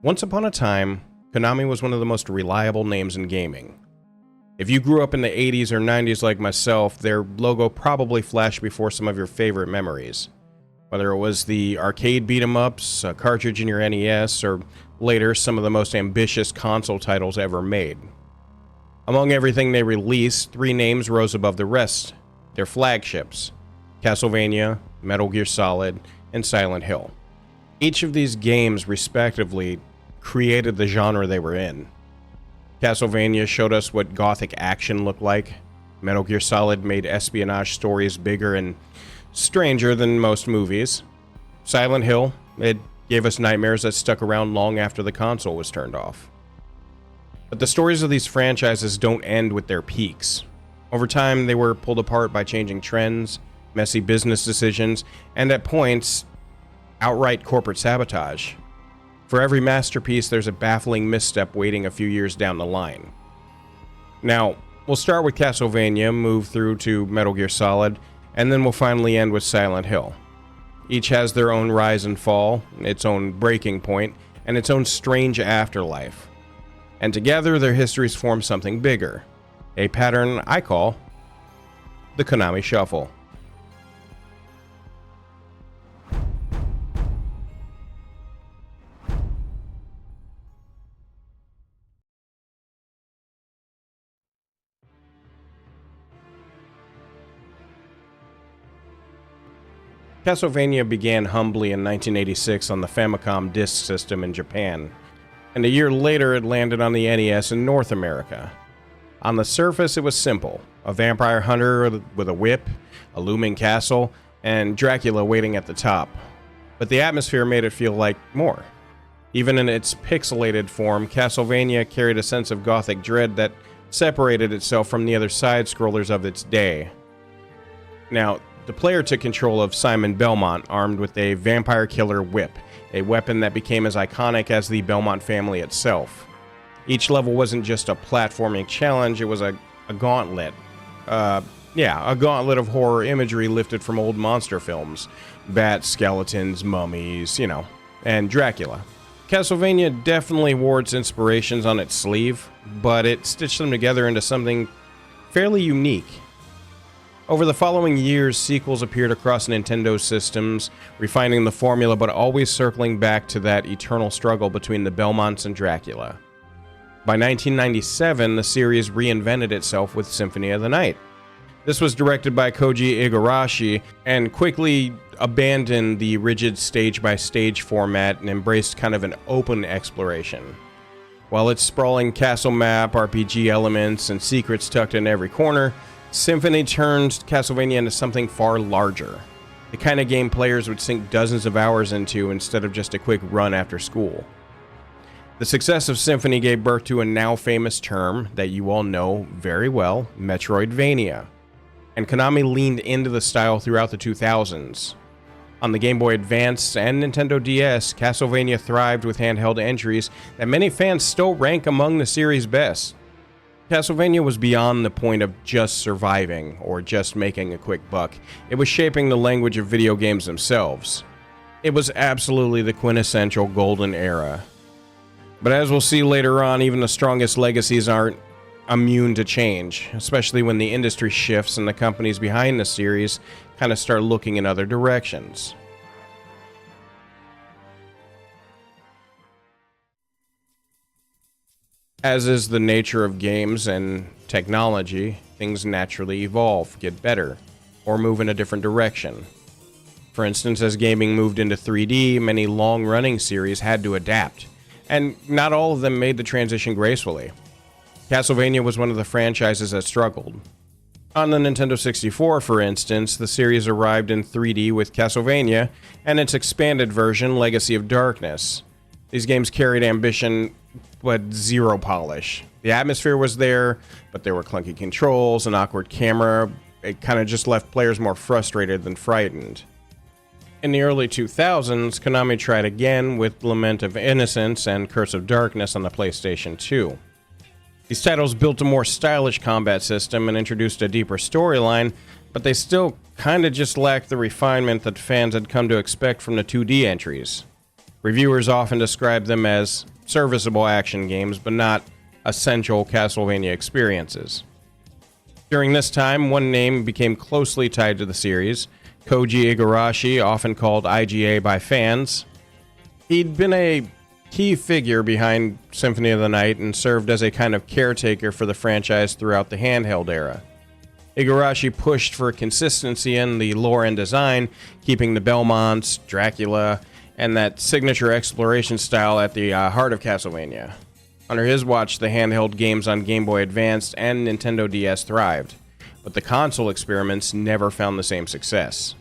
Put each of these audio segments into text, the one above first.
Once upon a time, Konami was one of the most reliable names in gaming. If you grew up in the 80s or 90s like myself, their logo probably flashed before some of your favorite memories. Whether it was the arcade beat-em-ups, a cartridge in your NES, or later some of the most ambitious console titles ever made. Among everything they released, three names rose above the rest, their flagships: Castlevania, Metal Gear Solid, and Silent Hill. Each of these games, respectively, created the genre they were in. Castlevania showed us what gothic action looked like. Metal Gear Solid made espionage stories bigger and stranger than most movies. Silent Hill, it gave us nightmares that stuck around long after the console was turned off. But the stories of these franchises don't end with their peaks. Over time, they were pulled apart by changing trends, messy business decisions, and at points, outright corporate sabotage. For every masterpiece, there's a baffling misstep waiting a few years down the line. Now, we'll start with Castlevania, move through to Metal Gear Solid, and then we'll finally end with Silent Hill. Each has their own rise and fall, its own breaking point, and its own strange afterlife. And together, their histories form something bigger, a pattern I call the Konami Shuffle. Castlevania began humbly in 1986 on the Famicom Disk System in Japan, and a year later it landed on the NES in North America. On the surface, it was simple: a vampire hunter with a whip, a looming castle, and Dracula waiting at the top. But the atmosphere made it feel like more. Even in its pixelated form, Castlevania carried a sense of gothic dread that separated itself from the other side-scrollers of its day. Now, the player took control of Simon Belmont, armed with a vampire killer whip, a weapon that became as iconic as the Belmont family itself. Each level wasn't just a platforming challenge, it was a gauntlet. A gauntlet of horror imagery lifted from old monster films. Bats, skeletons, mummies, and Dracula. Castlevania definitely wore its inspirations on its sleeve, but it stitched them together into something fairly unique. Over the following years, sequels appeared across Nintendo systems, refining the formula but always circling back to that eternal struggle between the Belmonts and Dracula. By 1997, the series reinvented itself with Symphony of the Night. This was directed by Koji Igarashi and quickly abandoned the rigid stage-by-stage format and embraced kind of an open exploration. While its sprawling castle map, RPG elements, and secrets tucked in every corner, Symphony turned Castlevania into something far larger. The kind of game players would sink dozens of hours into instead of just a quick run after school. The success of Symphony gave birth to a now famous term that you all know very well, Metroidvania. And Konami leaned into the style throughout the 2000s. On the Game Boy Advance and Nintendo DS, Castlevania thrived with handheld entries that many fans still rank among the series' best. Castlevania was beyond the point of just surviving or just making a quick buck. It was shaping the language of video games themselves. It was absolutely the quintessential golden era. But as we'll see later on, even the strongest legacies aren't immune to change, especially when the industry shifts and the companies behind the series kind of start looking in other directions. As is the nature of games and technology, things naturally evolve, get better, or move in a different direction. For instance, as gaming moved into 3D, many long-running series had to adapt, and not all of them made the transition gracefully. Castlevania was one of the franchises that struggled. On the Nintendo 64, for instance, the series arrived in 3D with Castlevania and its expanded version, Legacy of Darkness. These games carried ambition, but zero polish. The atmosphere was there, but there were clunky controls, an awkward camera. It kind of just left players more frustrated than frightened. In the early 2000s, Konami tried again with Lament of Innocence and Curse of Darkness on the PlayStation 2. These titles built a more stylish combat system and introduced a deeper storyline, but they still kinda just lacked the refinement that fans had come to expect from the 2D entries. Reviewers often describe them as serviceable action games, but not essential Castlevania experiences. During this time, one name became closely tied to the series, Koji Igarashi, often called IGA by fans. He'd been a key figure behind Symphony of the Night and served as a kind of caretaker for the franchise throughout the handheld era. Igarashi pushed for consistency in the lore and design, keeping the Belmonts, Dracula, and that signature exploration style at the heart of Castlevania. Under his watch, the handheld games on Game Boy Advance and Nintendo DS thrived, but the console experiments never found the same success.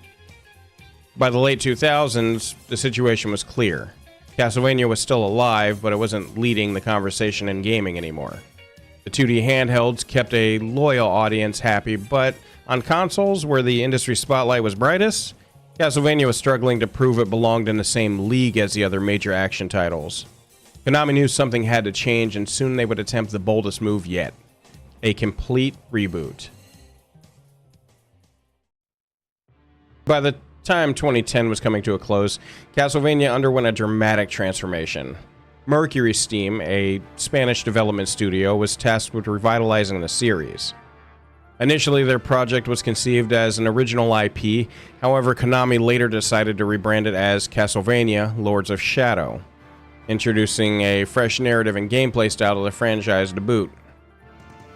By the late 2000s, the situation was clear. Castlevania was still alive, but it wasn't leading the conversation in gaming anymore. The 2D handhelds kept a loyal audience happy, but on consoles, where the industry spotlight was brightest, Castlevania was struggling to prove it belonged in the same league as the other major action titles. Konami knew something had to change, and soon they would attempt the boldest move yet: a complete reboot. By the time 2010 was coming to a close, Castlevania underwent a dramatic transformation. Mercury Steam, a Spanish development studio, was tasked with revitalizing the series. Initially, their project was conceived as an original IP, however, Konami later decided to rebrand it as Castlevania: Lords of Shadow, introducing a fresh narrative and gameplay style to the franchise to boot.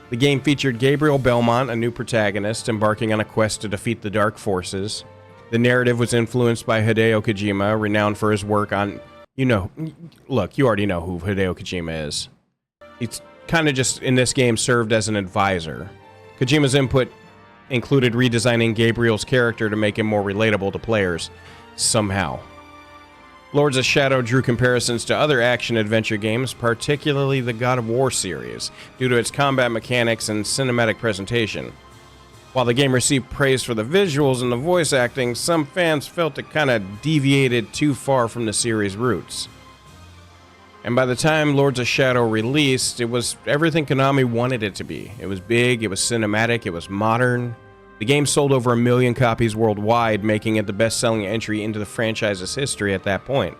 The game featured Gabriel Belmont, a new protagonist, embarking on a quest to defeat the Dark Forces. The narrative was influenced by Hideo Kojima, renowned for his work on... Look, you already know who Hideo Kojima is. He's kind of just, in this game, served as an advisor. Kojima's input included redesigning Gabriel's character to make him more relatable to players, somehow. Lords of Shadow drew comparisons to other action-adventure games, particularly the God of War series, due to its combat mechanics and cinematic presentation. While the game received praise for the visuals and the voice acting, some fans felt it kind of deviated too far from the series' roots. And by the time Lords of Shadow released, it was everything Konami wanted it to be. It was big, it was cinematic, it was modern. The game sold over 1 million copies worldwide, making it the best-selling entry into the franchise's history at that point.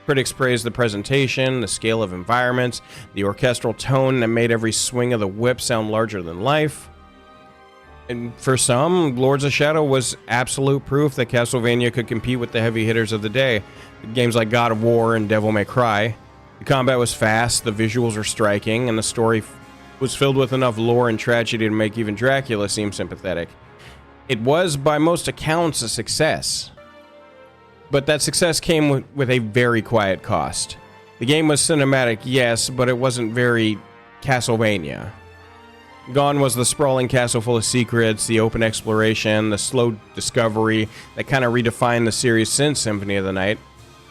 Critics praised the presentation, the scale of environments, the orchestral tone that made every swing of the whip sound larger than life. And for some, Lords of Shadow was absolute proof that Castlevania could compete with the heavy hitters of the day. Games like God of War and Devil May Cry. The combat was fast, the visuals were striking, and the story was filled with enough lore and tragedy to make even Dracula seem sympathetic. It was, by most accounts, a success. But that success came with a very quiet cost. The game was cinematic, yes, but it wasn't very Castlevania. Gone was the sprawling castle full of secrets, the open exploration, the slow discovery that kind of redefined the series since Symphony of the Night.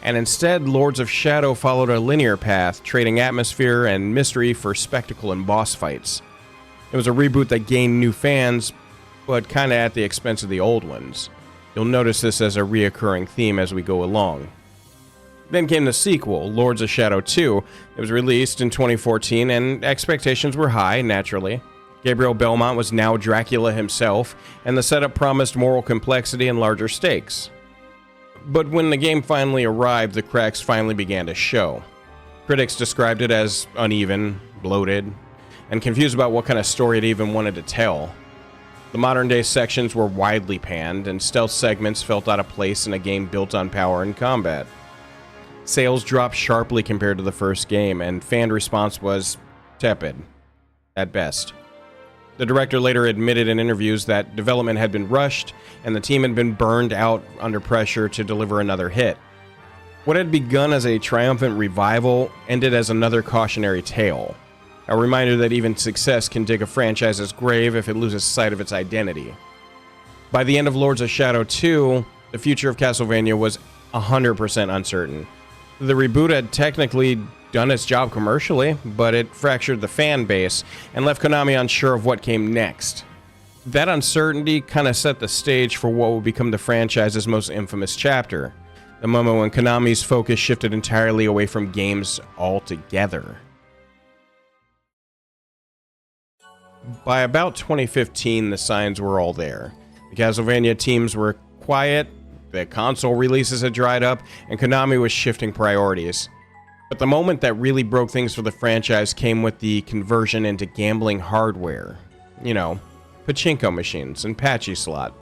And instead, Lords of Shadow followed a linear path, trading atmosphere and mystery for spectacle and boss fights. It was a reboot that gained new fans, but kind of at the expense of the old ones. You'll notice this as a reoccurring theme as we go along. Then came the sequel, Lords of Shadow 2. It was released in 2014, and expectations were high, naturally. Gabriel Belmont was now Dracula himself, and the setup promised moral complexity and larger stakes. But when the game finally arrived, the cracks finally began to show. Critics described it as uneven, bloated, and confused about what kind of story it even wanted to tell. The modern-day sections were widely panned, and stealth segments felt out of place in a game built on power and combat. Sales dropped sharply compared to the first game, and fan response was tepid, at best. The director later admitted in interviews that development had been rushed and the team had been burned out under pressure to deliver another hit. What had begun as a triumphant revival ended as another cautionary tale, a reminder that even success can dig a franchise's grave if it loses sight of its identity. By the end of Lords of Shadow 2, the future of Castlevania was 100% uncertain. The reboot had technically done its job commercially, but it fractured the fan base and left Konami unsure of what came next. That uncertainty kind of set the stage for what would become the franchise's most infamous chapter, the moment when Konami's focus shifted entirely away from games altogether. By about 2015, the signs were all there. The Castlevania teams were quiet, The console releases had dried up, and Konami was shifting priorities. But the moment that really broke things for the franchise came with the conversion into gambling hardware. You know, Pachinko machines and Patchy slot.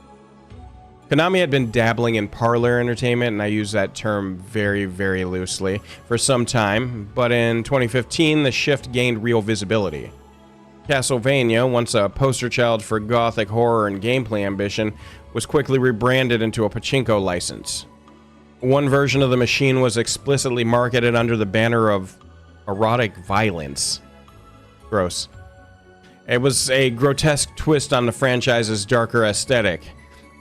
Konami had been dabbling in parlor entertainment, and I use that term very, very loosely, for some time, but in 2015, the shift gained real visibility. Castlevania, once a poster child for gothic horror and gameplay ambition, was quickly rebranded into a Pachinko license. One version of the machine was explicitly marketed under the banner of erotic violence. Gross. It was a grotesque twist on the franchise's darker aesthetic.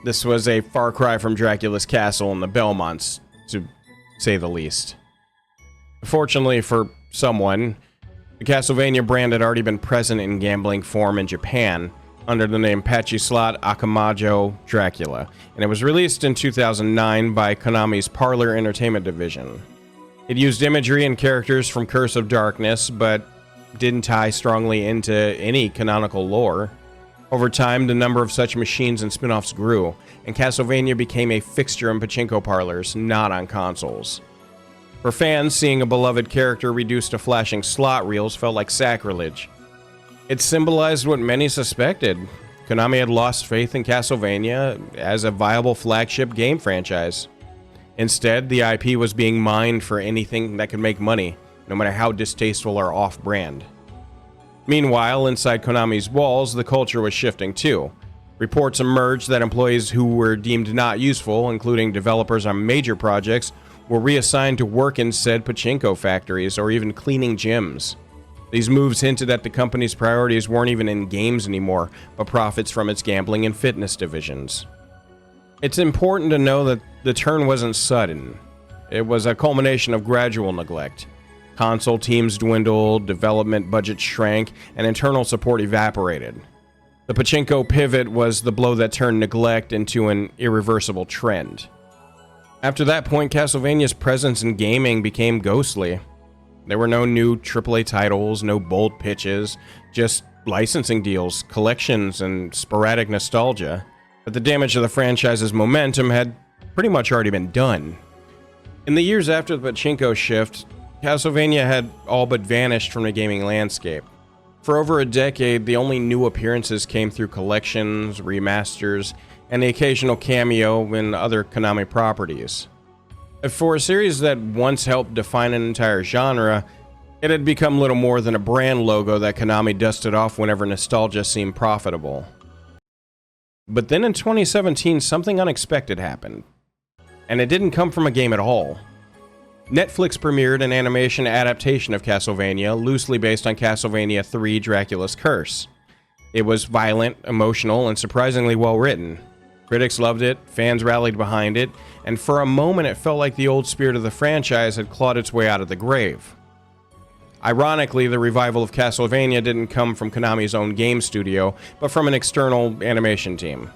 This was a far cry from Dracula's castle and the Belmonts, to say the least. Fortunately for someone, the Castlevania brand had already been present in gambling form in Japan under the name Patchy Slot Akamajo Dracula, and it was released in 2009 by Konami's Parlor Entertainment division. It used imagery and characters from Curse of Darkness, but didn't tie strongly into any canonical lore. Over time, the number of such machines and spin-offs grew, and Castlevania became a fixture in pachinko parlors, not on consoles. For fans, seeing a beloved character reduced to flashing slot reels felt like sacrilege. It symbolized what many suspected. Konami had lost faith in Castlevania as a viable flagship game franchise. Instead, the IP was being mined for anything that could make money, no matter how distasteful or off-brand. Meanwhile, inside Konami's walls, the culture was shifting too. Reports emerged that employees who were deemed not useful, including developers on major projects, were reassigned to work in said pachinko factories or even cleaning gyms. These moves hinted at the company's priorities weren't even in games anymore, but profits from its gambling and fitness divisions. It's important to know that the turn wasn't sudden. It was a culmination of gradual neglect. Console teams dwindled, development budgets shrank, and internal support evaporated. The pachinko pivot was the blow that turned neglect into an irreversible trend. After that point, Castlevania's presence in gaming became ghostly. There were no new AAA titles, no bold pitches, just licensing deals, collections, and sporadic nostalgia. But the damage to the franchise's momentum had pretty much already been done. In the years after the pachinko shift, Castlevania had all but vanished from the gaming landscape. For over a decade, the only new appearances came through collections, remasters, and the occasional cameo in other Konami properties. For a series that once helped define an entire genre, it had become little more than a brand logo that Konami dusted off whenever nostalgia seemed profitable. But then in 2017, something unexpected happened. And it didn't come from a game at all. Netflix premiered an animation adaptation of Castlevania, loosely based on Castlevania 3 Dracula's Curse. It was violent, emotional, and surprisingly well written. Critics loved it, fans rallied behind it, and for a moment it felt like the old spirit of the franchise had clawed its way out of the grave. Ironically, the revival of Castlevania didn't come from Konami's own game studio, but from an external animation team.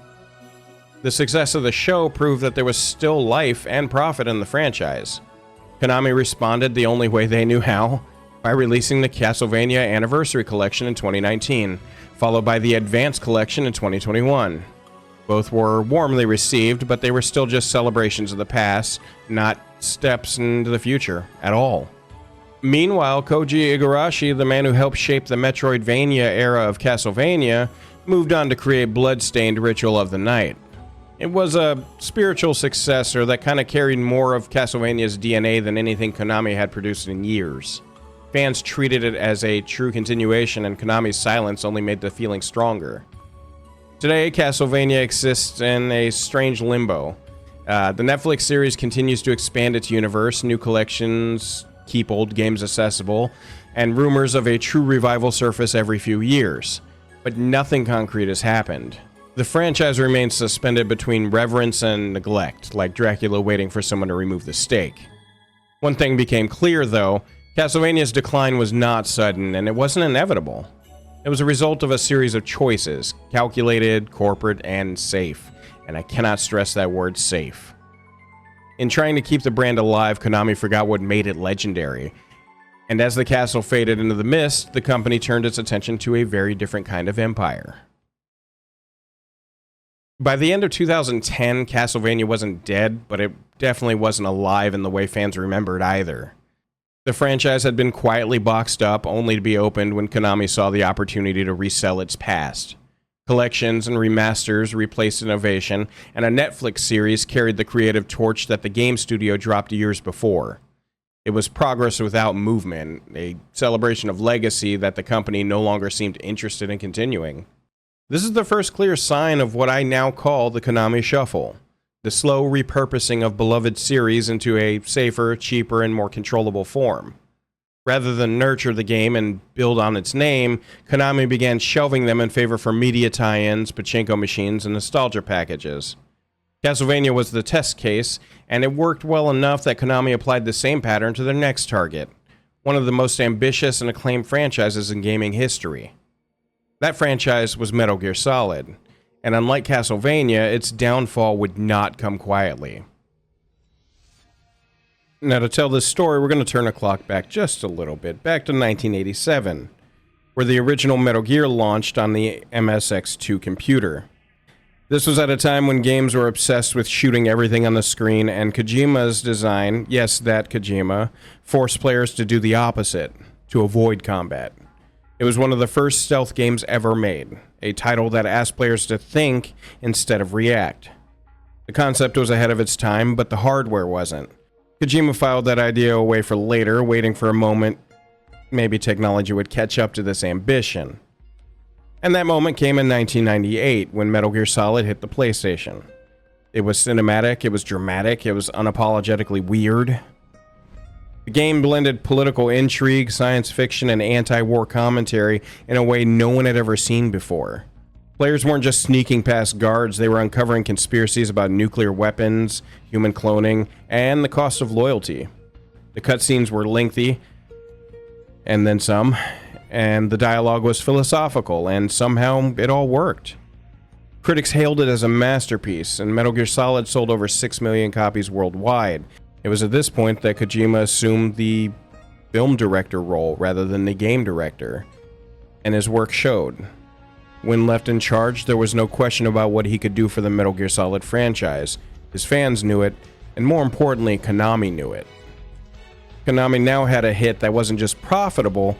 The success of the show proved that there was still life and profit in the franchise. Konami responded the only way they knew how, by releasing the Castlevania Anniversary Collection in 2019, followed by the Advanced Collection in 2021. Both were warmly received, but they were still just celebrations of the past, not steps into the future at all. Meanwhile, Koji Igarashi, the man who helped shape the Metroidvania era of Castlevania, moved on to create Bloodstained Ritual of the Night. It was a spiritual successor that kind of carried more of Castlevania's DNA than anything Konami had produced in years. Fans treated it as a true continuation, and Konami's silence only made the feeling stronger. Today, Castlevania exists in a strange limbo. The Netflix series continues to expand its universe, new collections keep old games accessible, and rumors of a true revival surface every few years. But nothing concrete has happened. The franchise remains suspended between reverence and neglect, like Dracula waiting for someone to remove the stake. One thing became clear, though: Castlevania's decline was not sudden, and it wasn't inevitable. It was a result of a series of choices, calculated, corporate, and safe. And I cannot stress that word, safe. In trying to keep the brand alive, Konami forgot what made it legendary. And as the castle faded into the mist, the company turned its attention to a very different kind of empire. By the end of 2010, Castlevania wasn't dead, but it definitely wasn't alive in the way fans remembered either. The franchise had been quietly boxed up, only to be opened when Konami saw the opportunity to resell its past. Collections and remasters replaced innovation, and a Netflix series carried the creative torch that the game studio dropped years before. It was progress without movement, a celebration of legacy that the company no longer seemed interested in continuing. This is the first clear sign of what I now call the Konami Shuffle, the slow repurposing of beloved series into a safer, cheaper, and more controllable form. Rather than nurture the game and build on its name, Konami began shelving them in favor for media tie-ins, Pachinko machines, and nostalgia packages. Castlevania was the test case, and it worked well enough that Konami applied the same pattern to their next target, one of the most ambitious and acclaimed franchises in gaming history. That franchise was Metal Gear Solid, and unlike Castlevania, its downfall would not come quietly. Now, to tell this story, we're going to turn the clock back just a little bit, back to 1987, where the original Metal Gear launched on the MSX2 computer. This was at a time when games were obsessed with shooting everything on the screen, and Kojima's design, yes, that Kojima, forced players to do the opposite, to avoid combat. It was one of the first stealth games ever made, a title that asked players to think instead of react. The concept was ahead of its time, but the hardware wasn't. Kojima filed that idea away for later, waiting for a moment maybe technology would catch up to this ambition. And that moment came in 1998, when Metal Gear Solid hit the PlayStation. It was cinematic, it was dramatic, it was unapologetically weird. The game blended political intrigue, science fiction, and anti-war commentary in a way no one had ever seen before. Players weren't just sneaking past guards, they were uncovering conspiracies about nuclear weapons, human cloning, and the cost of loyalty. The cutscenes were lengthy, and then some, and the dialogue was philosophical, and somehow it all worked. Critics hailed it as a masterpiece, and Metal Gear Solid sold over 6 million copies worldwide. It was at this point that Kojima assumed the film director role rather than the game director, and his work showed. When left in charge, there was no question about what he could do for the Metal Gear Solid franchise. His fans knew it, and more importantly, Konami knew it. Konami now had a hit that wasn't just profitable,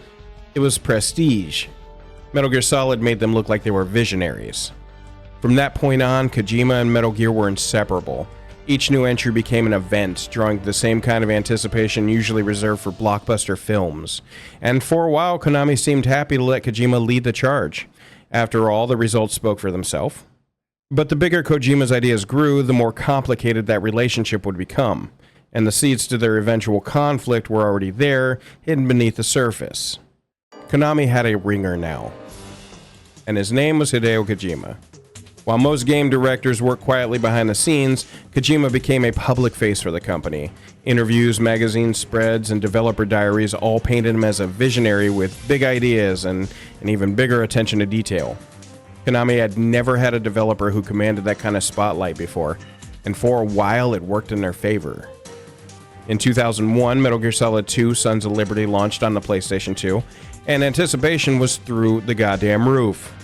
it was prestige. Metal Gear Solid made them look like they were visionaries. From that point on, Kojima and Metal Gear were inseparable. Each new entry became an event, drawing the same kind of anticipation usually reserved for blockbuster films. And for a while, Konami seemed happy to let Kojima lead the charge. After all, the results spoke for themselves. But the bigger Kojima's ideas grew, the more complicated that relationship would become, and the seeds to their eventual conflict were already there, hidden beneath the surface. Konami had a ringer now, and his name was Hideo Kojima. While most game directors work quietly behind the scenes, Kojima became a public face for the company. Interviews, magazine spreads, and developer diaries all painted him as a visionary with big ideas and an even bigger attention to detail. Konami had never had a developer who commanded that kind of spotlight before, and for a while it worked in their favor. In 2001, Metal Gear Solid 2: Sons of Liberty launched on the PlayStation 2, and anticipation was through the goddamn roof.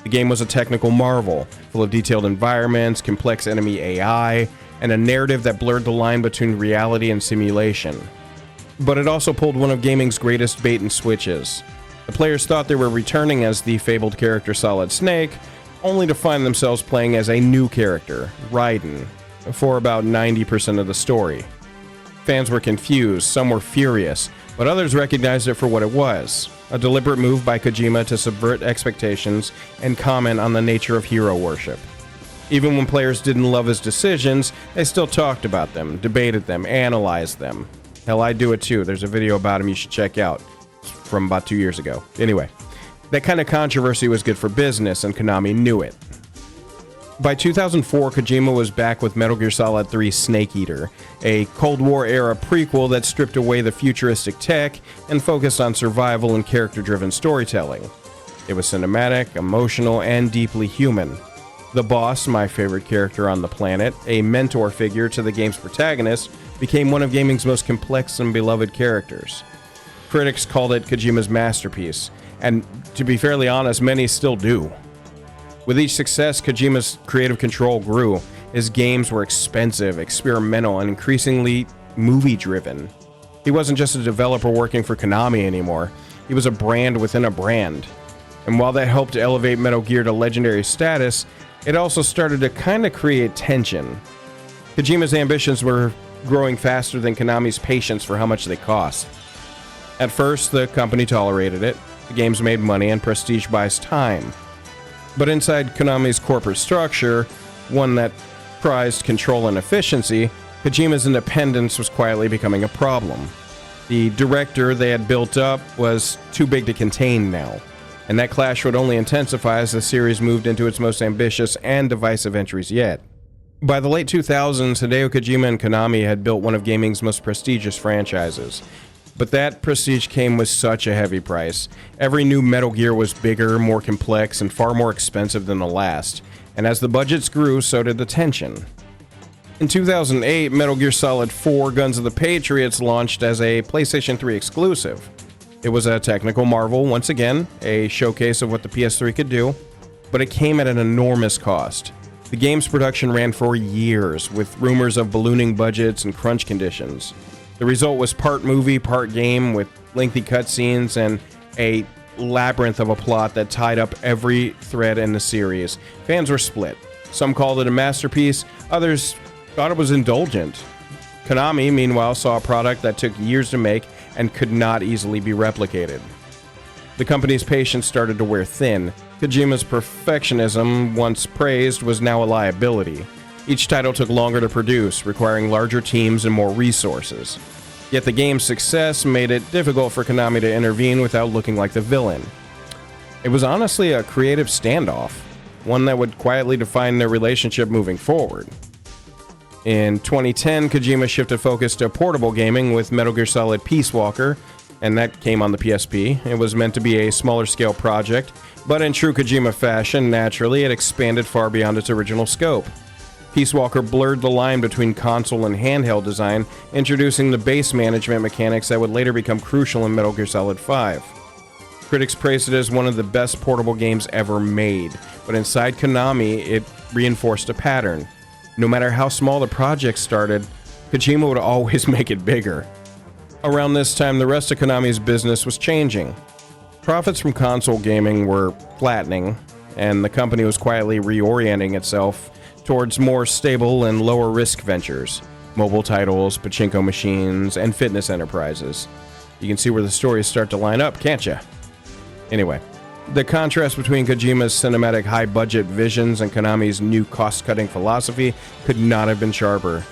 The game was a technical marvel, full of detailed environments, complex enemy AI, and a narrative that blurred the line between reality and simulation. But it also pulled one of gaming's greatest bait and switches. The players thought they were returning as the fabled character Solid Snake, only to find themselves playing as a new character, Raiden, for about 90% of the story. Fans were confused, some were furious, but others recognized it for what it was. A deliberate move by Kojima to subvert expectations and comment on the nature of hero worship. Even when players didn't love his decisions, they still talked about them, debated them, analyzed them. Hell, I do it too. There's a video about him you should check out from about 2 years ago. Anyway, that kind of controversy was good for business, and Konami knew it. By 2004, Kojima was back with Metal Gear Solid 3 Snake Eater, a Cold War-era prequel that stripped away the futuristic tech and focused on survival and character-driven storytelling. It was cinematic, emotional, and deeply human. The boss, my favorite character on the planet, a mentor figure to the game's protagonist, became one of gaming's most complex and beloved characters. Critics called it Kojima's masterpiece, and to be fairly honest, many still do. With each success, Kojima's creative control grew. His games were expensive, experimental, and increasingly movie-driven. He wasn't just a developer working for Konami anymore. He was a brand within a brand. And while that helped to elevate Metal Gear to legendary status, it also started to kind of create tension. Kojima's ambitions were growing faster than Konami's patience for how much they cost. At first, the company tolerated it. The games made money and prestige buys time. But inside Konami's corporate structure, one that prized control and efficiency, Kojima's independence was quietly becoming a problem. The director they had built up was too big to contain now, and that clash would only intensify as the series moved into its most ambitious and divisive entries yet. By the late 2000s, Hideo Kojima and Konami had built one of gaming's most prestigious franchises. But that prestige came with such a heavy price. Every new Metal Gear was bigger, more complex, and far more expensive than the last. And as the budgets grew, so did the tension. In 2008, Metal Gear Solid 4 Guns of the Patriots launched as a PlayStation 3 exclusive. It was a technical marvel, once again, a showcase of what the PS3 could do, but it came at an enormous cost. The game's production ran for years, with rumors of ballooning budgets and crunch conditions. The result was part movie, part game, with lengthy cutscenes and a labyrinth of a plot that tied up every thread in the series. Fans were split. Some called it a masterpiece, others thought it was indulgent. Konami, meanwhile, saw a product that took years to make and could not easily be replicated. The company's patience started to wear thin. Kojima's perfectionism, once praised, was now a liability. Each title took longer to produce, requiring larger teams and more resources. Yet the game's success made it difficult for Konami to intervene without looking like the villain. It was honestly a creative standoff, one that would quietly define their relationship moving forward. In 2010, Kojima shifted focus to portable gaming with Metal Gear Solid Peace Walker, and that came on the PSP. It was meant to be a smaller scale project, but in true Kojima fashion, naturally, it expanded far beyond its original scope. Peace Walker blurred the line between console and handheld design, introducing the base management mechanics that would later become crucial in Metal Gear Solid 5. Critics praised it as one of the best portable games ever made, but inside Konami, it reinforced a pattern. No matter how small the project started, Kojima would always make it bigger. Around this time, the rest of Konami's business was changing. Profits from console gaming were flattening, and the company was quietly reorienting itself towards more stable and lower-risk ventures, mobile titles, pachinko machines, and fitness enterprises. You can see where the stories start to line up, can't you? Anyway, the contrast between Kojima's cinematic high-budget visions and Konami's new cost-cutting philosophy could not have been sharper.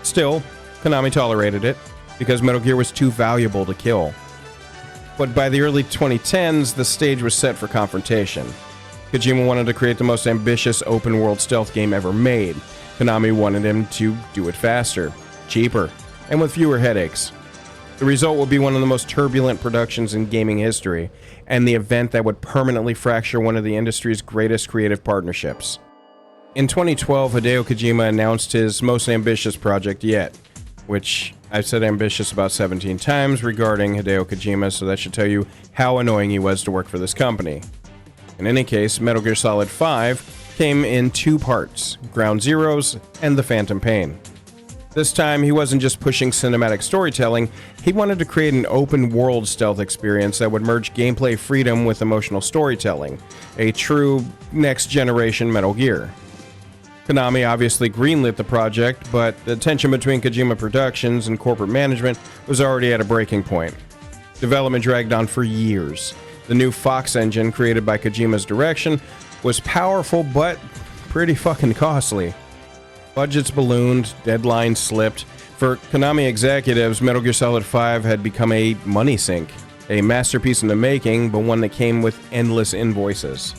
Still, Konami tolerated it, because Metal Gear was too valuable to kill. But by the early 2010s, the stage was set for confrontation. Kojima wanted to create the most ambitious open-world stealth game ever made. Konami wanted him to do it faster, cheaper, and with fewer headaches. The result would be one of the most turbulent productions in gaming history, and the event that would permanently fracture one of the industry's greatest creative partnerships. In 2012, Hideo Kojima announced his most ambitious project yet, which I've said ambitious about 17 times regarding Hideo Kojima, so that should tell you how annoying he was to work for this company. In any case, Metal Gear Solid 5 came in two parts, Ground Zeroes and The Phantom Pain. This time, he wasn't just pushing cinematic storytelling, he wanted to create an open-world stealth experience that would merge gameplay freedom with emotional storytelling, a true next-generation Metal Gear. Konami obviously greenlit the project, but the tension between Kojima Productions and corporate management was already at a breaking point. Development dragged on for years. The new Fox engine, created by Kojima's direction, was powerful but pretty fucking costly. Budgets ballooned, deadlines slipped. For Konami executives, Metal Gear Solid 5 had become a money sink, a masterpiece in the making, but one that came with endless invoices.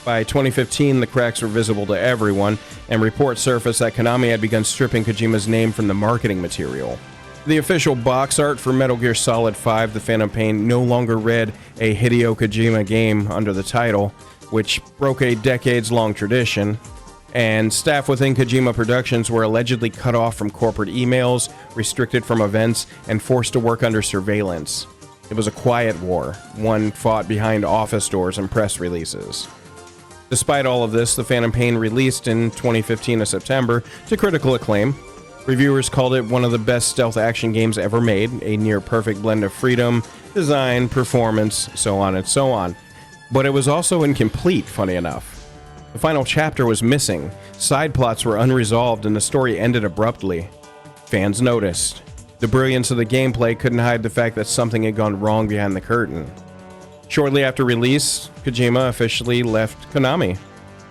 By 2015, the cracks were visible to everyone, and reports surfaced that Konami had begun stripping Kojima's name from the marketing material. The official box art for Metal Gear Solid 5: The Phantom Pain no longer read a Hideo Kojima game under the title, which broke a decades-long tradition, and staff within Kojima Productions were allegedly cut off from corporate emails, restricted from events, and forced to work under surveillance. It was a quiet war, one fought behind office doors and press releases. Despite all of this, The Phantom Pain released in 2015 in September to critical acclaim. Reviewers called it one of the best stealth action games ever made, a near-perfect blend of freedom, design, performance, so on and so on. But it was also incomplete, funny enough. The final chapter was missing, side plots were unresolved, and the story ended abruptly. Fans noticed. The brilliance of the gameplay couldn't hide the fact that something had gone wrong behind the curtain. Shortly after release, Kojima officially left Konami.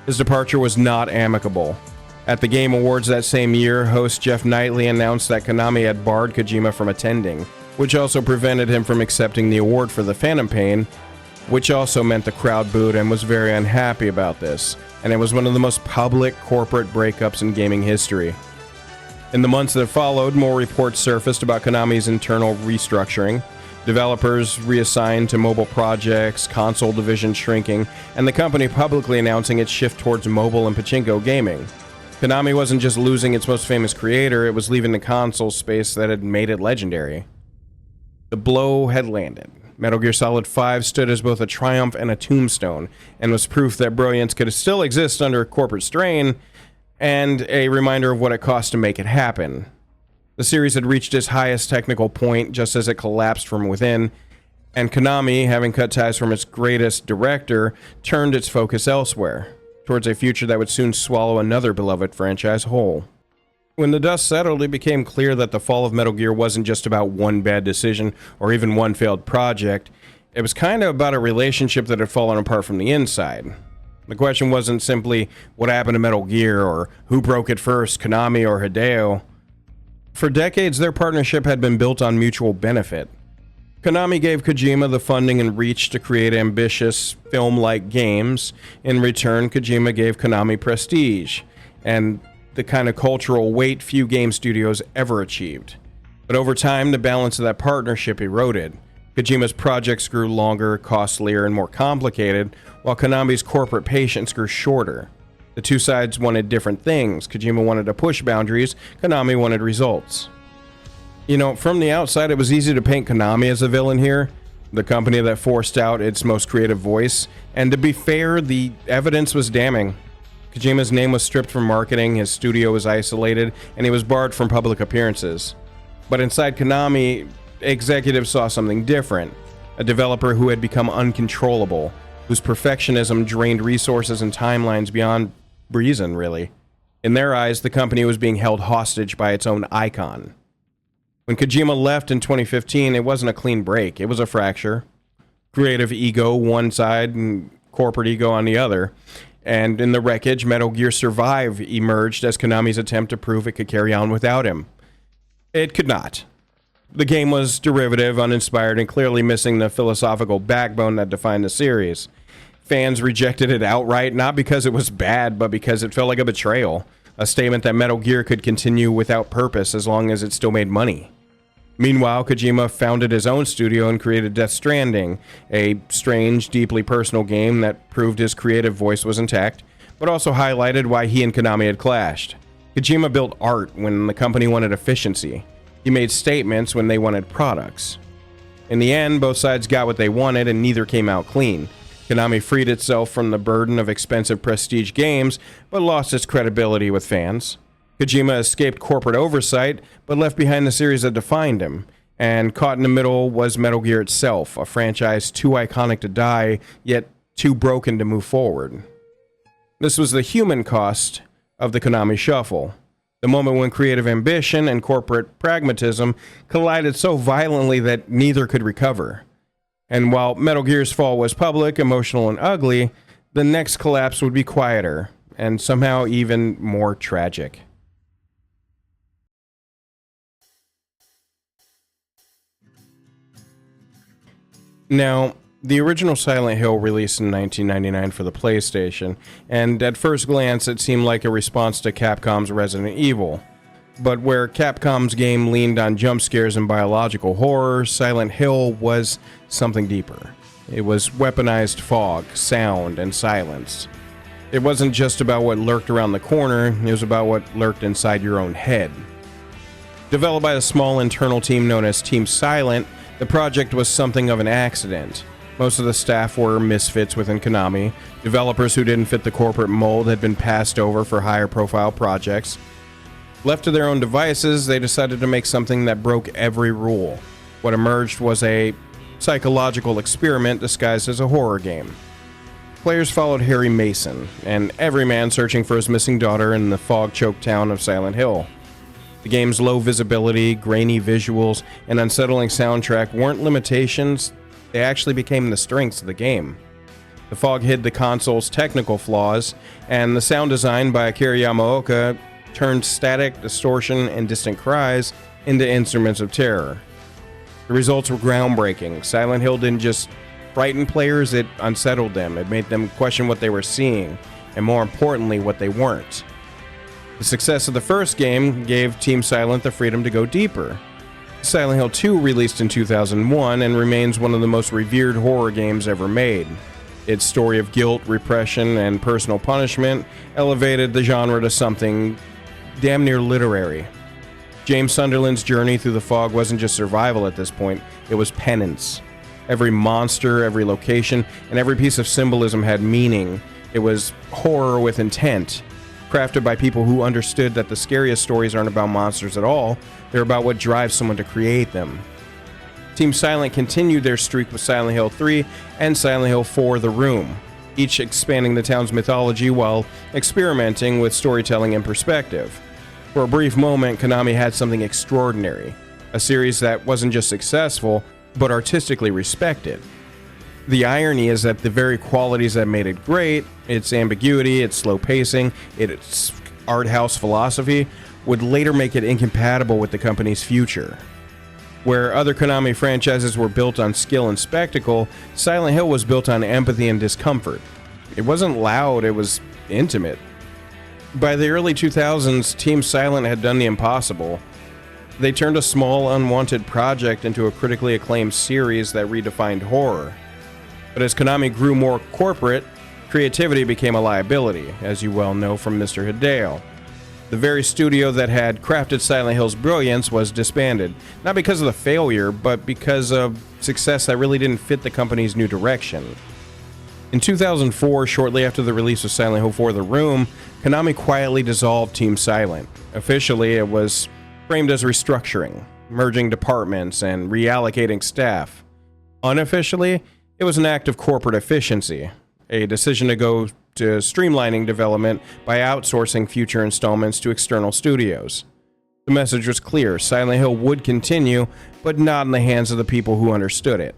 His departure was not amicable. At the Game Awards that same year, host Jeff Knightley announced that Konami had barred Kojima from attending, which also prevented him from accepting the award for The Phantom Pain, which also meant the crowd booed and was very unhappy about this, and it was one of the most public corporate breakups in gaming history. In the months that followed, more reports surfaced about Konami's internal restructuring, developers reassigned to mobile projects, console division shrinking, and the company publicly announcing its shift towards mobile and Pachinko gaming. Konami wasn't just losing its most famous creator, it was leaving the console space that had made it legendary. The blow had landed. Metal Gear Solid 5 stood as both a triumph and a tombstone, and was proof that brilliance could still exist under corporate strain, and a reminder of what it cost to make it happen. The series had reached its highest technical point just as it collapsed from within, and Konami, having cut ties from its greatest director, turned its focus elsewhere, towards a future that would soon swallow another beloved franchise whole. When the dust settled, it became clear that the fall of Metal Gear wasn't just about one bad decision or even one failed project. It was kind of about a relationship that had fallen apart from the inside. The question wasn't simply what happened to Metal Gear or who broke it first, Konami or Hideo. For decades, their partnership had been built on mutual benefit. Konami gave Kojima the funding and reach to create ambitious, film-like games. In return, Kojima gave Konami prestige, and the kind of cultural weight few game studios ever achieved. But over time, the balance of that partnership eroded. Kojima's projects grew longer, costlier, and more complicated, while Konami's corporate patience grew shorter. The two sides wanted different things. Kojima wanted to push boundaries, Konami wanted results. You know, from the outside, it was easy to paint Konami as a villain here, the company that forced out its most creative voice, and to be fair, the evidence was damning. Kojima's name was stripped from marketing, his studio was isolated, and he was barred from public appearances. But inside Konami, executives saw something different, a developer who had become uncontrollable, whose perfectionism drained resources and timelines beyond reason, really. In their eyes, the company was being held hostage by its own icon. When Kojima left in 2015, it wasn't a clean break, it was a fracture. Creative ego one side and corporate ego on the other. And in the wreckage, Metal Gear Survive emerged as Konami's attempt to prove it could carry on without him. It could not. The game was derivative, uninspired, and clearly missing the philosophical backbone that defined the series. Fans rejected it outright, not because it was bad, but because it felt like a betrayal. A statement that Metal Gear could continue without purpose as long as it still made money. Meanwhile, Kojima founded his own studio and created Death Stranding, a strange, deeply personal game that proved his creative voice was intact, but also highlighted why he and Konami had clashed. Kojima built art when the company wanted efficiency. He made statements when they wanted products. In the end, both sides got what they wanted and neither came out clean. Konami freed itself from the burden of expensive prestige games, but lost its credibility with fans. Kojima escaped corporate oversight, but left behind the series that defined him. And caught in the middle was Metal Gear itself, a franchise too iconic to die, yet too broken to move forward. This was the human cost of the Konami shuffle. The moment when creative ambition and corporate pragmatism collided so violently that neither could recover. And while Metal Gear's fall was public, emotional, and ugly, the next collapse would be quieter, and somehow even more tragic. Now, the original Silent Hill released in 1999 for the PlayStation, and at first glance it seemed like a response to Capcom's Resident Evil. But where Capcom's game leaned on jump scares and biological horror, Silent Hill was something deeper. It was weaponized fog, sound, and silence. It wasn't just about what lurked around the corner, it was about what lurked inside your own head. Developed by a small internal team known as Team Silent, the project was something of an accident. Most of the staff were misfits within Konami. Developers who didn't fit the corporate mold had been passed over for higher profile projects. Left to their own devices, they decided to make something that broke every rule. What emerged was a psychological experiment disguised as a horror game. Players followed Harry Mason, an everyman searching for his missing daughter in the fog-choked town of Silent Hill. The game's low visibility, grainy visuals, and unsettling soundtrack weren't limitations, they actually became the strengths of the game. The fog hid the console's technical flaws, and the sound design by Akira Yamaoka turned static, distortion, and distant cries into instruments of terror. The results were groundbreaking. Silent Hill didn't just frighten players, it unsettled them. It made them question what they were seeing, and more importantly, what they weren't. The success of the first game gave Team Silent the freedom to go deeper. Silent Hill 2 released in 2001 and remains one of the most revered horror games ever made. Its story of guilt, repression, and personal punishment elevated the genre to something damn near literary. James Sunderland's journey through the fog wasn't just survival at this point, it was penance. Every monster, every location, and every piece of symbolism had meaning. It was horror with intent, crafted by people who understood that the scariest stories aren't about monsters at all, they're about what drives someone to create them. Team Silent continued their streak with Silent Hill 3 and Silent Hill 4: The Room, each expanding the town's mythology while experimenting with storytelling and perspective. For a brief moment, Konami had something extraordinary, a series that wasn't just successful, but artistically respected. The irony is that the very qualities that made it great, its ambiguity, its slow pacing, its art house philosophy, would later make it incompatible with the company's future. Where other Konami franchises were built on skill and spectacle, Silent Hill was built on empathy and discomfort. It wasn't loud, it was intimate. By the early 2000s, Team Silent had done the impossible. They turned a small, unwanted project into a critically acclaimed series that redefined horror. But as Konami grew more corporate, creativity became a liability, as you well know from Mr. Hideo. The very studio that had crafted Silent Hill's brilliance was disbanded, not because of the failure, but because of success that really didn't fit the company's new direction. In 2004, shortly after the release of Silent Hill 4: The Room, Konami quietly dissolved Team Silent. Officially, it was framed as restructuring, merging departments and reallocating staff. Unofficially, it was an act of corporate efficiency, a decision to go to streamlining development by outsourcing future installments to external studios. The message was clear: Silent Hill would continue, but not in the hands of the people who understood it.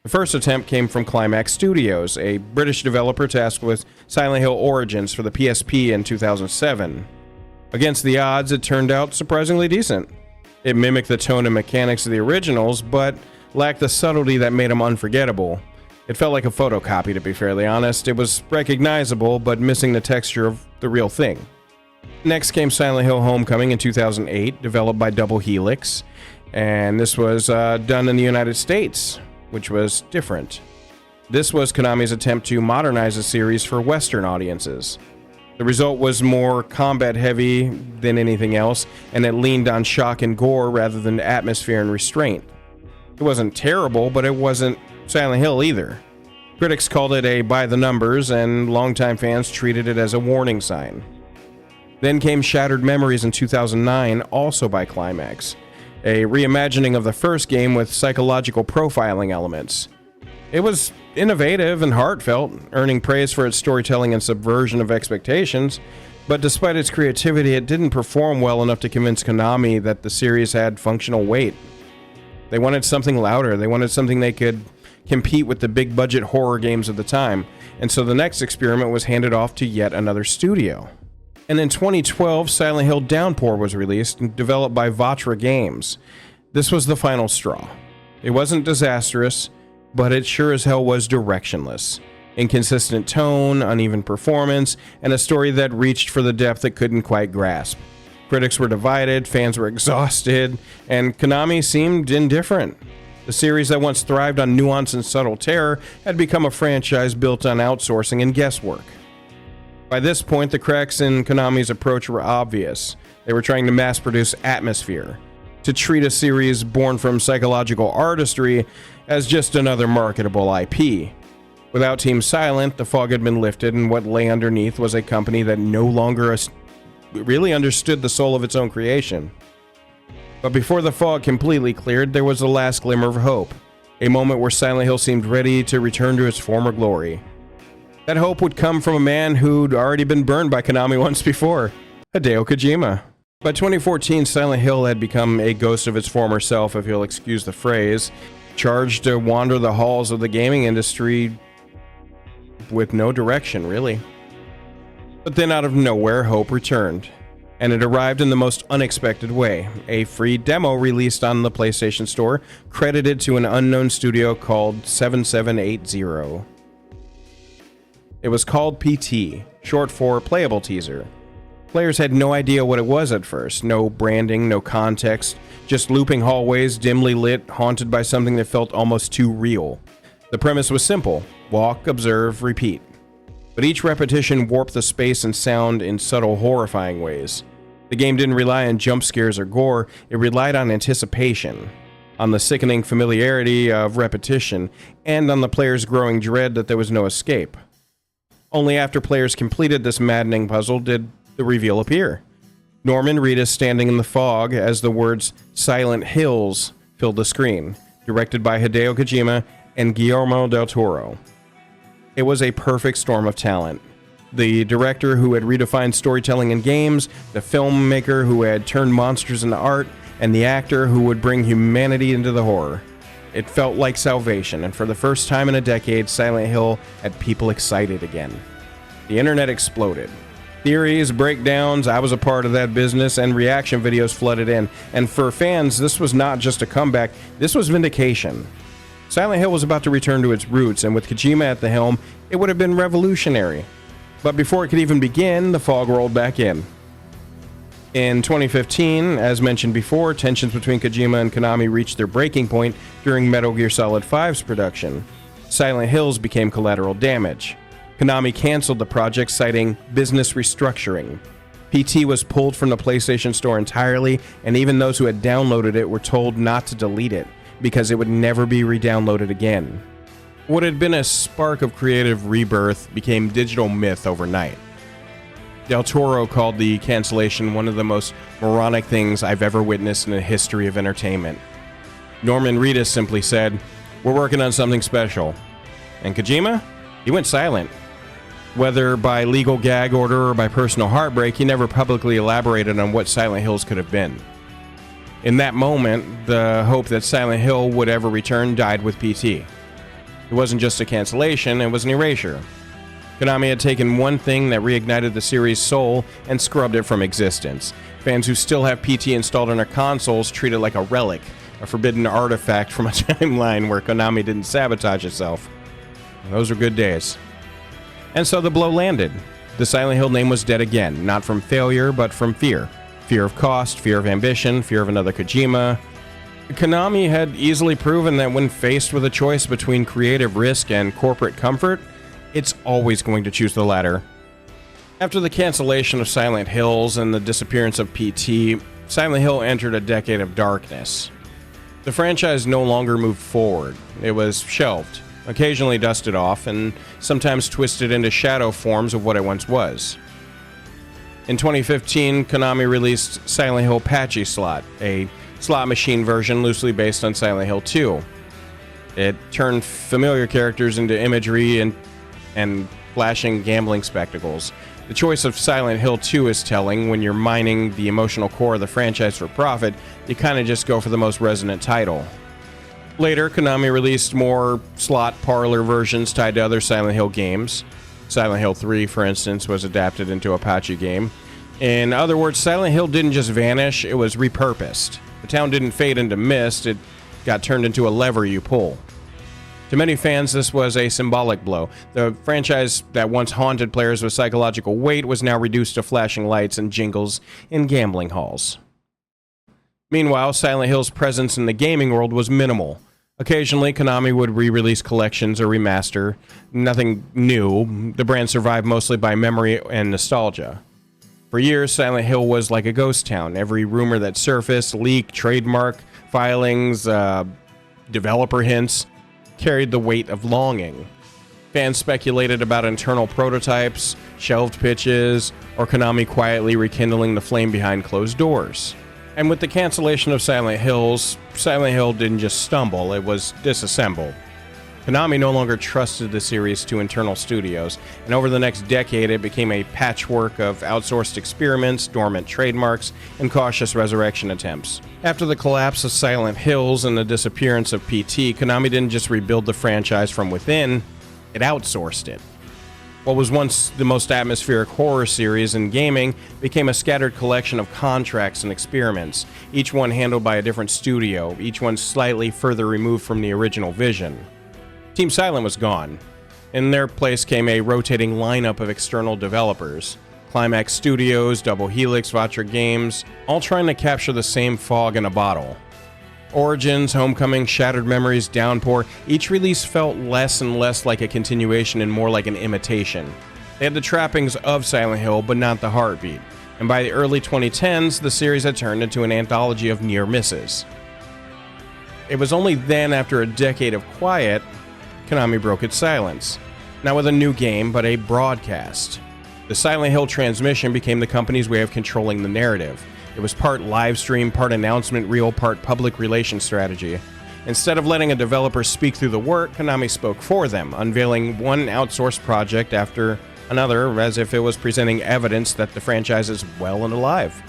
The first attempt came from Climax Studios, a British developer tasked with Silent Hill Origins for the PSP in 2007. Against the odds, it turned out surprisingly decent. It mimicked the tone and mechanics of the originals, but lacked the subtlety that made them unforgettable. It felt like a photocopy, to be fairly honest. It was recognizable, but missing the texture of the real thing. Next came Silent Hill Homecoming in 2008, developed by Double Helix, and this was done in the United States, which was different. This was Konami's attempt to modernize the series for Western audiences. The result was more combat-heavy than anything else, and it leaned on shock and gore rather than atmosphere and restraint. It wasn't terrible, but it wasn't Silent Hill either. Critics called it a by the numbers, and longtime fans treated it as a warning sign. Then came Shattered Memories in 2009, also by Climax, a reimagining of the first game with psychological profiling elements. It was innovative and heartfelt, earning praise for its storytelling and subversion of expectations, but despite its creativity, it didn't perform well enough to convince Konami that the series had functional weight. They wanted something louder, they wanted something they could compete with the big budget horror games of the time, and so the next experiment was handed off to yet another studio. And in 2012, Silent Hill Downpour was released and developed by Vatra Games. This was the final straw. It wasn't disastrous, but it sure as hell was directionless. Inconsistent tone, uneven performance, and a story that reached for the depth it couldn't quite grasp. Critics were divided, fans were exhausted, and Konami seemed indifferent. The series that once thrived on nuance and subtle terror had become a franchise built on outsourcing and guesswork. By this point, the cracks in Konami's approach were obvious. They were trying to mass-produce atmosphere, to treat a series born from psychological artistry as just another marketable IP. Without Team Silent, the fog had been lifted, and what lay underneath was a company that no longer really understood the soul of its own creation. But before the fog completely cleared, there was the last glimmer of hope, a moment where Silent Hill seemed ready to return to its former glory. That hope would come from a man who'd already been burned by Konami once before, Hideo Kojima. By 2014, Silent Hill had become a ghost of its former self, if you'll excuse the phrase, charged to wander the halls of the gaming industry with no direction, really. But then out of nowhere, hope returned, and it arrived in the most unexpected way. A free demo released on the PlayStation Store, credited to an unknown studio called 7780. It was called PT, short for Playable Teaser. Players had no idea what it was at first. No branding, no context, just looping hallways, dimly lit, haunted by something that felt almost too real. The premise was simple: walk, observe, repeat. But each repetition warped the space and sound in subtle, horrifying ways. The game didn't rely on jump scares or gore, it relied on anticipation, on the sickening familiarity of repetition, and on the player's growing dread that there was no escape. Only after players completed this maddening puzzle did the reveal appear. Norman Reedus standing in the fog as the words "Silent Hills" filled the screen, directed by Hideo Kojima and Guillermo del Toro. It was a perfect storm of talent. The director who had redefined storytelling in games, the filmmaker who had turned monsters into art, and the actor who would bring humanity into the horror. It felt like salvation, and for the first time in a decade, Silent Hill had people excited again. The internet exploded. Theories, breakdowns, I was a part of that business, and reaction videos flooded in. And for fans, this was not just a comeback, this was vindication. Silent Hill was about to return to its roots, and with Kojima at the helm, it would have been revolutionary. But before it could even begin, the fog rolled back in. In 2015, as mentioned before, tensions between Kojima and Konami reached their breaking point during Metal Gear Solid 5's production. Silent Hills became collateral damage. Konami canceled the project, citing business restructuring. PT was pulled from the PlayStation Store entirely, and even those who had downloaded it were told not to delete it, because it would never be re-downloaded again. What had been a spark of creative rebirth became digital myth overnight. Del Toro called the cancellation one of the most moronic things I've ever witnessed in the history of entertainment. Norman Reedus simply said, "We're working on something special." And Kojima? He went silent. Whether by legal gag order or by personal heartbreak, he never publicly elaborated on what Silent Hills could have been. In that moment, the hope that Silent Hill would ever return died with PT. It wasn't just a cancellation, it was an erasure. Konami had taken one thing that reignited the series' soul and scrubbed it from existence. Fans who still have PT installed on their consoles treat it like a relic, a forbidden artifact from a timeline where Konami didn't sabotage itself. Those were good days. And so the blow landed. The Silent Hill name was dead again, not from failure, but from fear. Fear of cost, fear of ambition, fear of another Kojima. Konami had easily proven that when faced with a choice between creative risk and corporate comfort, it's always going to choose the latter. After the cancellation of Silent Hills and the disappearance of PT, Silent Hill entered a decade of darkness. The franchise no longer moved forward. It was shelved, occasionally dusted off, and sometimes twisted into shadow forms of what it once was. In 2015, Konami released Silent Hill Patchy Slot, a slot machine version loosely based on Silent Hill 2. It turned familiar characters into imagery and flashing gambling spectacles. The choice of Silent Hill 2 is telling. When you're mining the emotional core of the franchise for profit, you kind of just go for the most resonant title. Later, Konami released more slot parlor versions tied to other Silent Hill games. Silent Hill 3, for instance, was adapted into a Apache game. In other words, Silent Hill didn't just vanish, it was repurposed. The town didn't fade into mist, it got turned into a lever you pull. To many fans, this was a symbolic blow. The franchise that once haunted players with psychological weight was now reduced to flashing lights and jingles in gambling halls. Meanwhile, Silent Hill's presence in the gaming world was minimal. Occasionally, Konami would re-release collections or remaster. Nothing new. The brand survived mostly by memory and nostalgia. For years, Silent Hill was like a ghost town. Every rumor that surfaced, leak, trademark, filings, developer hints, carried the weight of longing. Fans speculated about internal prototypes, shelved pitches, or Konami quietly rekindling the flame behind closed doors. And with the cancellation of Silent Hill didn't just stumble, it was disassembled. Konami no longer trusted the series to internal studios, and over the next decade it became a patchwork of outsourced experiments, dormant trademarks, and cautious resurrection attempts. After the collapse of Silent Hills and the disappearance of PT, Konami didn't just rebuild the franchise from within, it outsourced it. What was once the most atmospheric horror series in gaming became a scattered collection of contracts and experiments, each one handled by a different studio, each one slightly further removed from the original vision. Team Silent was gone. In their place came a rotating lineup of external developers. Climax Studios, Double Helix, Vatra Games, all trying to capture the same fog in a bottle. Origins, Homecoming, Shattered Memories, Downpour, each release felt less and less like a continuation and more like an imitation. They had the trappings of Silent Hill, but not the heartbeat. And by the early 2010s, the series had turned into an anthology of near misses. It was only then, after a decade of quiet, Konami broke its silence. Not with a new game, but a broadcast. The Silent Hill transmission became the company's way of controlling the narrative. It was part live stream, part announcement reel, part public relations strategy. Instead of letting a developer speak through the work, Konami spoke for them, unveiling one outsourced project after another as if it was presenting evidence that the franchise is well and alive.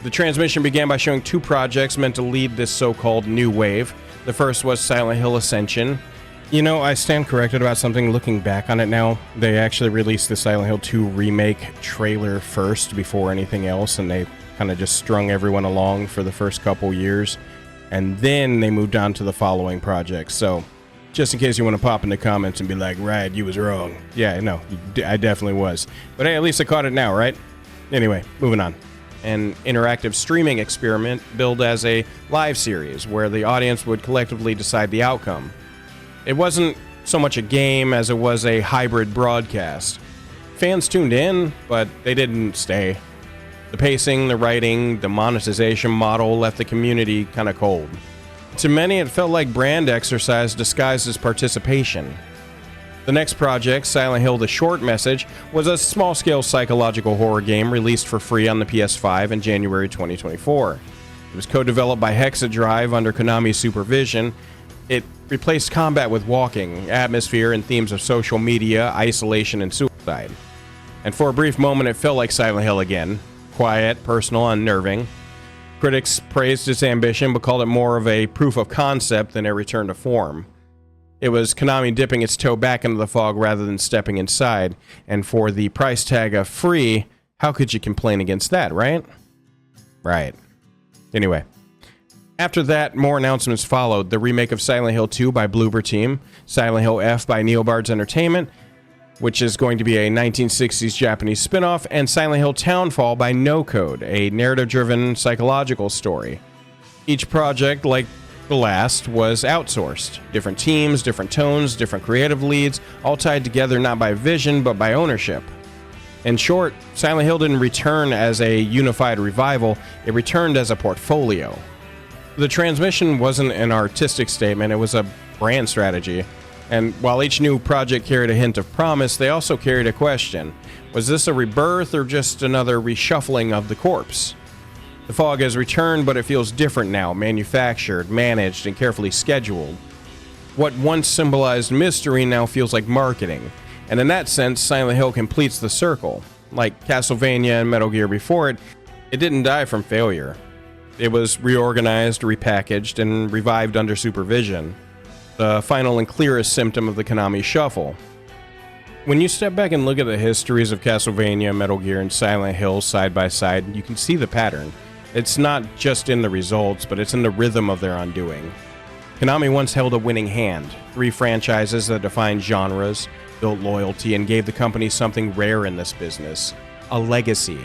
The transmission began by showing two projects meant to lead this so-called new wave. The first was Silent Hill Ascension. You know, I stand corrected about something looking back on it now. They actually released the Silent Hill 2 remake trailer first before anything else, and they kind of just strung everyone along for the first couple years. And then they moved on to the following projects. So, just in case you want to pop in the comments and be like, right, you was wrong. Yeah, no, I definitely was. But hey, at least I caught it now, right? Anyway, moving on. An interactive streaming experiment billed as a live series where the audience would collectively decide the outcome. It wasn't so much a game as it was a hybrid broadcast. Fans tuned in, but they didn't stay. The pacing, the writing, the monetization model left the community kind of cold. To many, it felt like brand exercise disguised as participation. The next project, Silent Hill: The Short Message, was a small-scale psychological horror game released for free on the PS5 in January 2024. It was co-developed by Hexadrive under Konami's supervision. It replaced combat with walking, atmosphere, and themes of social media, isolation, and suicide. And for a brief moment, it felt like Silent Hill again. Quiet, personal, unnerving. Critics praised its ambition, but called it more of a proof of concept than a return to form. It was Konami dipping its toe back into the fog rather than stepping inside, and for the price tag of free, how could you complain against that, right? Right. Anyway. After that, more announcements followed. The remake of Silent Hill 2 by Bloober Team, Silent Hill F by Neobards Entertainment, which is going to be a 1960s Japanese spin-off, and Silent Hill Townfall by No Code, a narrative-driven psychological story. Each project, like the last, was outsourced. Different teams, different tones, different creative leads, all tied together not by vision, but by ownership. In short, Silent Hill didn't return as a unified revival, it returned as a portfolio. The transmission wasn't an artistic statement, it was a brand strategy. And while each new project carried a hint of promise, they also carried a question. Was this a rebirth or just another reshuffling of the corpse? The fog has returned, but it feels different now, manufactured, managed, and carefully scheduled. What once symbolized mystery now feels like marketing. And in that sense, Silent Hill completes the circle. Like Castlevania and Metal Gear before it, it didn't die from failure. It was reorganized, repackaged, and revived under supervision. The final and clearest symptom of the Konami shuffle. When you step back and look at the histories of Castlevania, Metal Gear, and Silent Hill side by side, you can see the pattern. It's not just in the results, but it's in the rhythm of their undoing. Konami once held a winning hand, 3 franchises that defined genres, built loyalty, and gave the company something rare in this business, a legacy.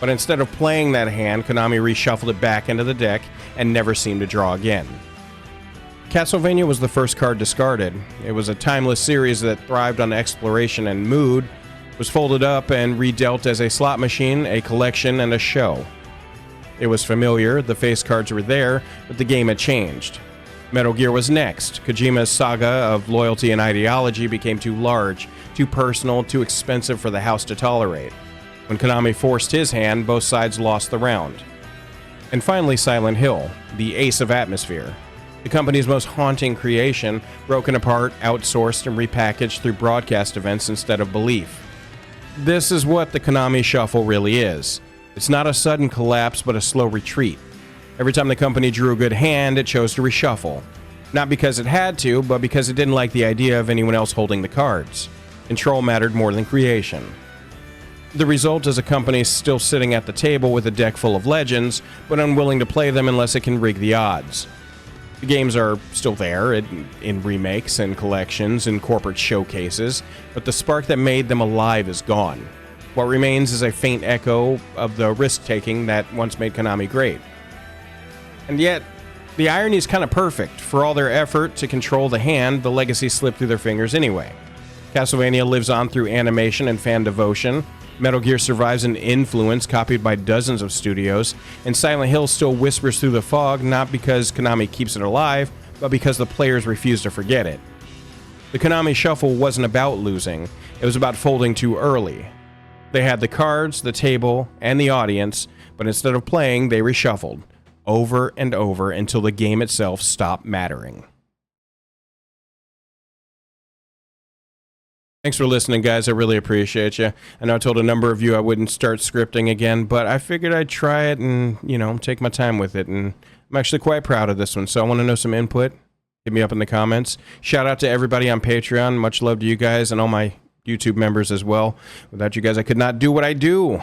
But instead of playing that hand, Konami reshuffled it back into the deck and never seemed to draw again. Castlevania was the first card discarded. It was a timeless series that thrived on exploration and mood, was folded up and redealt as a slot machine, a collection, and a show. It was familiar, the face cards were there, but the game had changed. Metal Gear was next. Kojima's saga of loyalty and ideology became too large, too personal, too expensive for the house to tolerate. When Konami forced his hand, both sides lost the round. And finally, Silent Hill, the ace of atmosphere. The company's most haunting creation, broken apart, outsourced, and repackaged through broadcast events instead of belief. This is what the Konami shuffle really is. It's not a sudden collapse, but a slow retreat. Every time the company drew a good hand, it chose to reshuffle. Not because it had to, but because it didn't like the idea of anyone else holding the cards. Control mattered more than creation. The result is a company still sitting at the table with a deck full of legends, but unwilling to play them unless it can rig the odds. The games are still there in remakes and collections and corporate showcases, but the spark that made them alive is gone. What remains is a faint echo of the risk-taking that once made Konami great. And yet, the irony is kind of perfect. For all their effort to control the hand, the legacy slipped through their fingers anyway. Castlevania lives on through animation and fan devotion. Metal Gear survives an influence copied by dozens of studios, and Silent Hill still whispers through the fog, not because Konami keeps it alive, but because the players refuse to forget it. The Konami shuffle wasn't about losing, it was about folding too early. They had the cards, the table, and the audience, but instead of playing, they reshuffled, over and over until the game itself stopped mattering. Thanks for listening, guys. I really appreciate you. I know I told a number of you I wouldn't start scripting again, but I figured I'd try it and, take my time with it. And I'm actually quite proud of this one, so I want to know some input. Hit me up in the comments. Shout out to everybody on Patreon. Much love to you guys and all my YouTube members as well. Without you guys, I could not do what I do.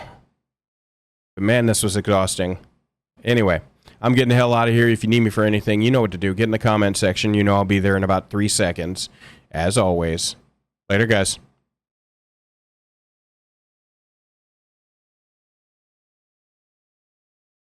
But man, this was exhausting. Anyway, I'm getting the hell out of here. If you need me for anything, you know what to do. Get in the comment section. You know I'll be there in about 3 seconds. As always. Later, guys.